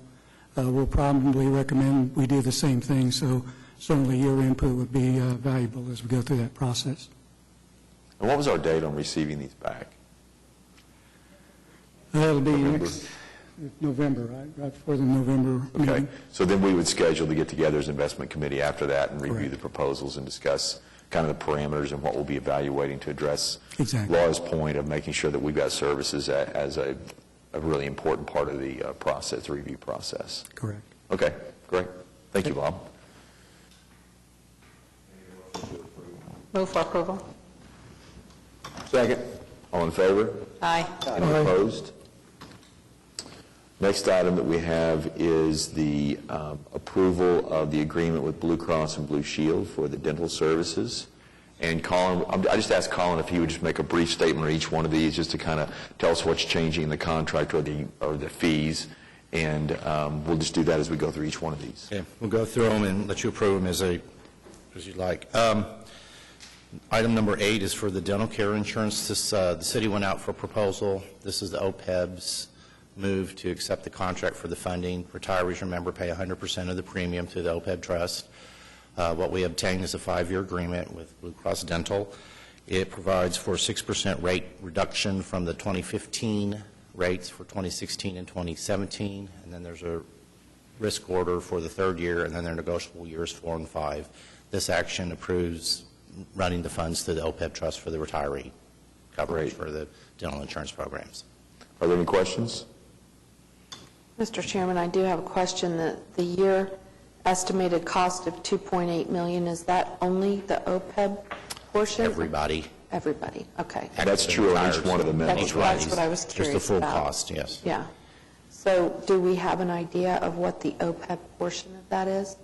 We'll probably recommend we do the same thing, so certainly your input would be valuable as we go through that process. And what was our date on receiving these back? That'll be November. next November, right before the November meeting. Okay, so then we would schedule to get together as investment committee after that and review Correct. the proposals and discuss kind of the parameters and what we'll be evaluating to address Exactly. Laura's point of making sure that we've got services as a really important part of the process, the review process. Correct. Okay, great. Thank you, Bob. Move for approval. Second. All in favor? Aye. Any opposed? Next item that we have is the approval of the agreement with Blue Cross and Blue Shield for the dental services. And Colin, I just asked Colin if he would just make a brief statement on each one of these, just to kind of tell us what's changing in the contract or the fees. And we'll just do that as we go through each one of these. Okay, we'll go through them and let you approve them as you like. Item number 8 is for the dental care insurance. The city went out for a proposal. This is the Opeb's move to accept the contract for the funding. Retirees, remember, pay 100% of the premium through the Opebt Trust. What we obtained is a 5-year agreement with Blue Cross Dental. It provides for a 6% rate reduction from the 2015 rates for 2016 and 2017, and then there's a risk order for the 3rd year, and then there are negotiable years 4 and 5. This action approves running the funds through the Opebt Trust for the retiree coverage for the dental insurance programs. Are there any questions? Mr. Chairman, I do have a question. The year estimated cost of $2.8 million, is that only the OPEB portion? Everybody. Everybody, okay. And that's true on each one of the members, right? That's what I was curious about. Just the full cost, yes. Yeah. So do we have an idea of what the OPEB portion of that is?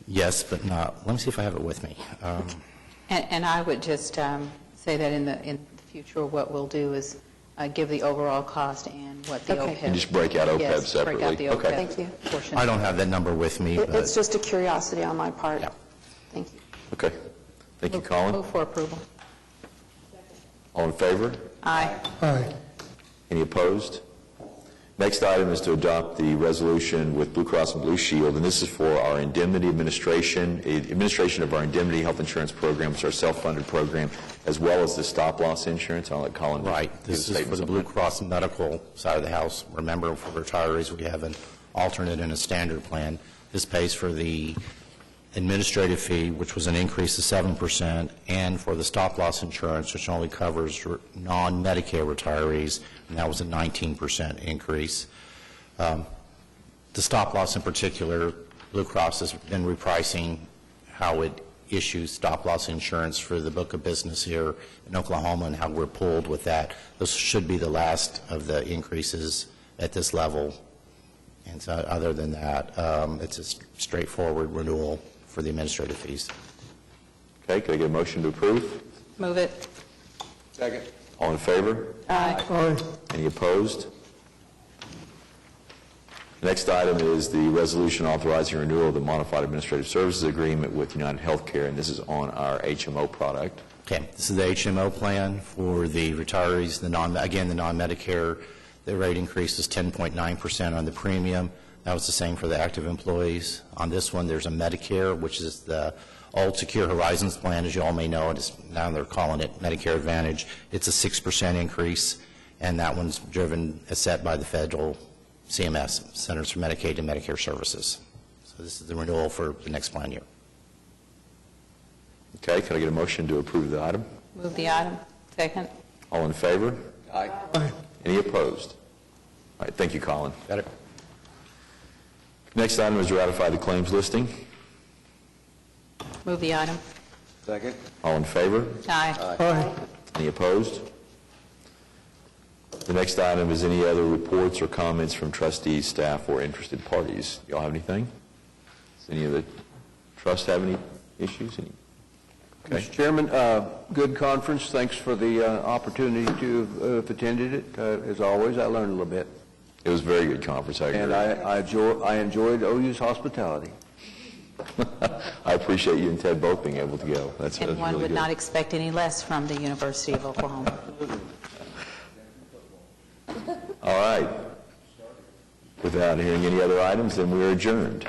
Yes, but not. Let me see if I have it with me. And I would just say that in the future, what we'll do is give the overall cost and what the Okay. OPEB. And just break out OPEB Yes, separately? break out the Okay. OPEB Thank you. portion. I don't have that number with me, but It's just a curiosity on my part. Yeah. Thank you. Okay. Thank you, Colin. Move for approval. All in favor? Aye. Aye. Any opposed? Next item is to adopt the resolution with Blue Cross and Blue Shield, and this is for our indemnity administration of our indemnity health insurance program. It's our self-funded program, as well as the stop-loss insurance. I'll let Colin right. give This a is for statement the on Blue that. Cross medical side of the house. Remember, for retirees, we have an alternate and a standard plan. This pays for the administrative fee, which was an increase of 7%, and for the stop-loss insurance, which only covers non-Medicare retirees, and that was a 19% increase. The stop-loss in particular, Blue Cross has been repricing how it issues stop-loss insurance for the book of business here in Oklahoma and how we're pulled with that. This should be the last of the increases at this level. And so other than that, it's a straightforward renewal for the administrative fees. Okay, can I get a motion to approve? Move it. Second. All in favor? Aye. Aye. Any opposed? Next item is the resolution authorizing renewal of the modified administrative services agreement with United Healthcare, and this is on our HMO product. Okay, this is the HMO plan for the retirees, the non-Medicare. The rate increase is 10.9% on the premium. That was the same for the active employees. On this one, there's a Medicare, which is the old Secure Horizons plan, as you all may know. Now they're calling it Medicare Advantage. It's a 6% increase, and that one's set by the federal CMS, Centers for Medicaid and Medicare Services. So this is the renewal for the next plan year. Okay, can I get a motion to approve the item? Move the item. Second. All in favor? Aye. Any opposed? right, thank you, Colin. Got it. Next item is to ratify the claims listing. Move the item. Second. All in favor? Aye. Aye. Any opposed? The next item is any other reports or comments from trustees, staff, or interested parties. Y'all have anything? Does any of the trust have any issues? Okay. Mr. Chairman, good conference. Thanks for the opportunity to have attended it. As always, I learned a little bit. It was a very good conference, I agree. And I enjoyed OU's hospitality. I appreciate you and Ted both being able to go. That's And one really would good. not expect any less from the University of Oklahoma. All right. Without hearing any other items, then we are adjourned.